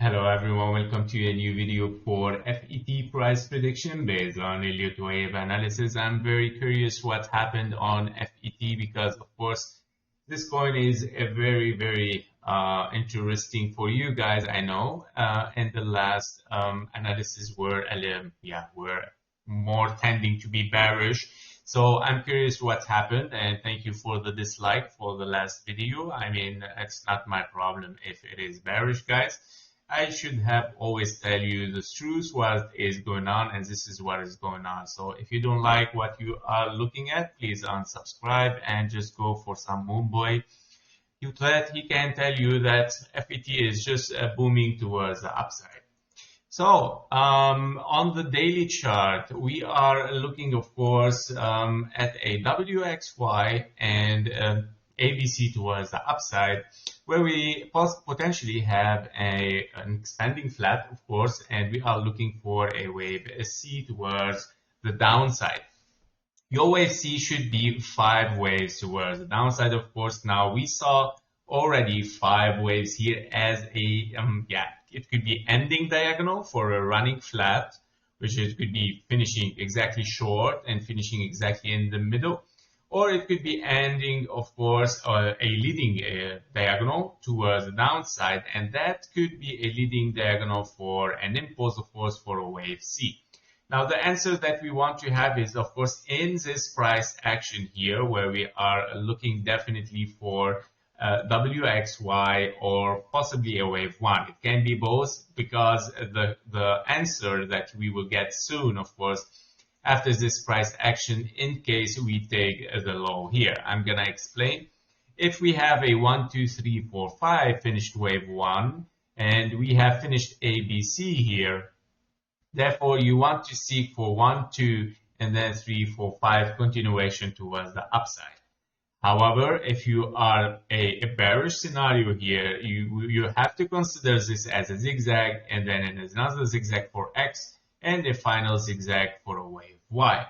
Hello everyone, welcome to a new video for FET price prediction based on Elliott wave analysis. I'm very curious what happened on FET because of course this coin is a very interesting for you guys, I know. And the last analysis were more tending to be bearish. So I'm curious what happened, and thank you for the dislike for the last video. I mean, it's not my problem if it is bearish, guys. I should have always tell you the truth, what is going on, and this is what is going on. So if you don't like what you are looking at, please unsubscribe and just go for some Moonboy. He can tell you that FET is just booming towards the upside. So on the daily chart, we are looking, of course, at a WXY and ABC towards the upside, where we potentially have an extending flat, of course, and we are looking for a wave C towards the downside. Your wave C should be 5 waves towards the downside, of course. Now we saw already 5 waves here as a it could be ending diagonal for a running flat, which it could be finishing exactly short and finishing exactly in the middle. Or it could be ending, of course, a leading diagonal towards the downside, and that could be a leading diagonal for an impulse, of course, for a wave C. Now, the answer that we want to have is, of course, in this price action here, where we are looking definitely for WXY or possibly a wave 1. It can be both, because the answer that we will get soon, of course, after this price action, in case we take the low here. I'm gonna explain. If we have a 1, 2, 3, 4, 5 finished wave 1, and we have finished ABC here, therefore you want to seek for 1, 2, and then 3, 4, 5 continuation towards the upside. However, if you are a bearish scenario here, you have to consider this as a zigzag, and then another zigzag for X, and a final zigzag for a wave Y.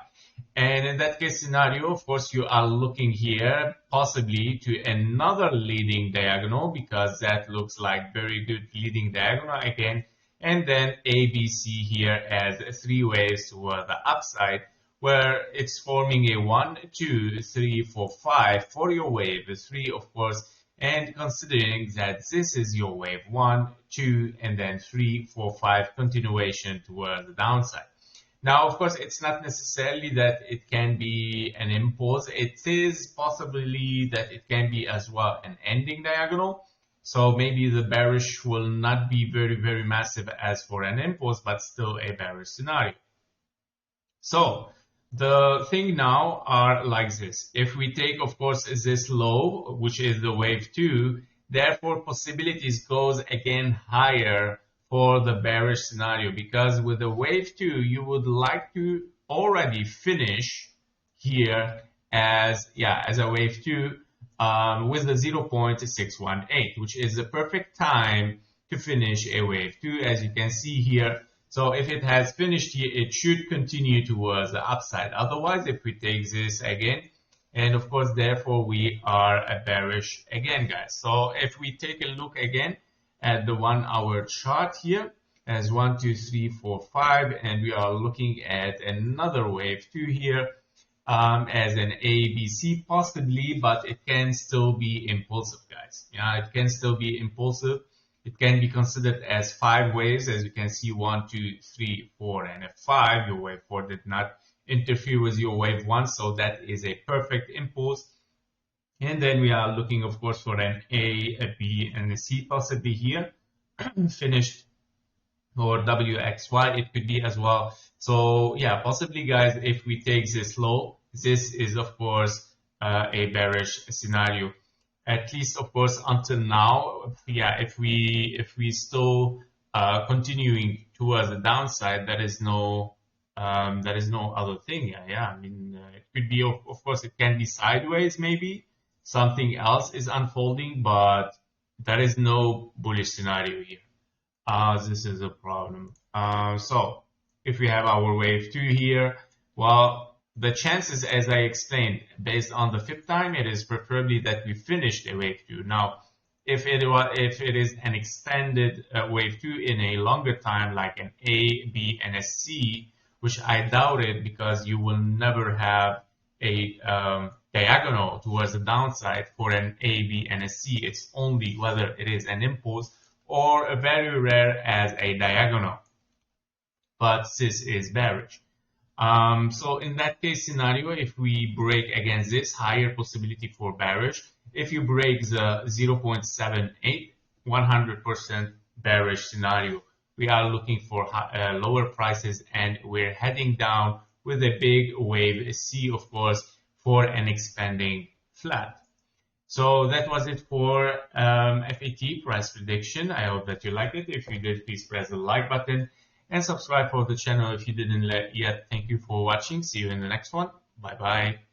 And in that case scenario, of course, you are looking here possibly to another leading diagonal, because that looks like very good leading diagonal again. And then ABC here as 3 waves toward the upside, where it's forming a 1, 2, 3, 4, 5 for your wave 3, of course, and considering that this is your wave 1, 2, and then 3, 4, 5 continuation towards the downside. Now, of course, it's not necessarily that it can be an impulse. It is possibly that it can be as well an ending diagonal. So maybe the bearish will not be very massive as for an impulse, but still a bearish scenario. So the thing now are like this. If we take, of course, this low, which is the wave 2, therefore possibilities goes again higher for the bearish scenario, because with the wave 2, you would like to already finish here as a wave 2 with the 0.618, which is the perfect time to finish a wave 2, as you can see here. So if it has finished here, it should continue towards the upside. Otherwise, if we take this again, and of course, therefore, we are a bearish again, guys. So if we take a look again at the 1 hour chart here as 1, 2, 3, 4, 5, and we are looking at another wave 2 here as an ABC possibly, but it can still be impulsive, guys. Yeah, it can still be impulsive. It can be considered as 5 waves, as you can see, 1, 2, 3, 4, and a 5. Your wave 4 did not interfere with your wave 1, so that is a perfect impulse. And then we are looking, of course, for an A, a B, and a C possibly here, finished, or WXY, it could be as well. So yeah, possibly, guys, if we take this low, this is, of course, a bearish scenario. At least, of course, until now, yeah, if we still continuing towards the downside, there is no other thing. I mean, it could be, of course, it can be sideways, maybe something else is unfolding, but there is no bullish scenario here. This is a problem. So if we have our wave 2 here, well, the chances, as I explained, based on the fib time, it is preferably that we finished a wave 2. Now, if it is an extended wave 2 in a longer time, like an A, B, and a C, which I doubt it, because you will never have a diagonal towards the downside for an A, B, and a C. It's only whether it is an impulse or a very rare as a diagonal. But this is bearish. So in that case scenario, if we break against this, higher possibility for bearish. If you break the 0.78, 100% bearish scenario. We are looking for lower prices, and we're heading down with a big wave C, of course, for an expanding flat. So that was it for FET price prediction. I hope that you liked it. If you did, please press the like button and subscribe for the channel if you didn't yet. Thank you for watching. See you in the next one. Bye bye.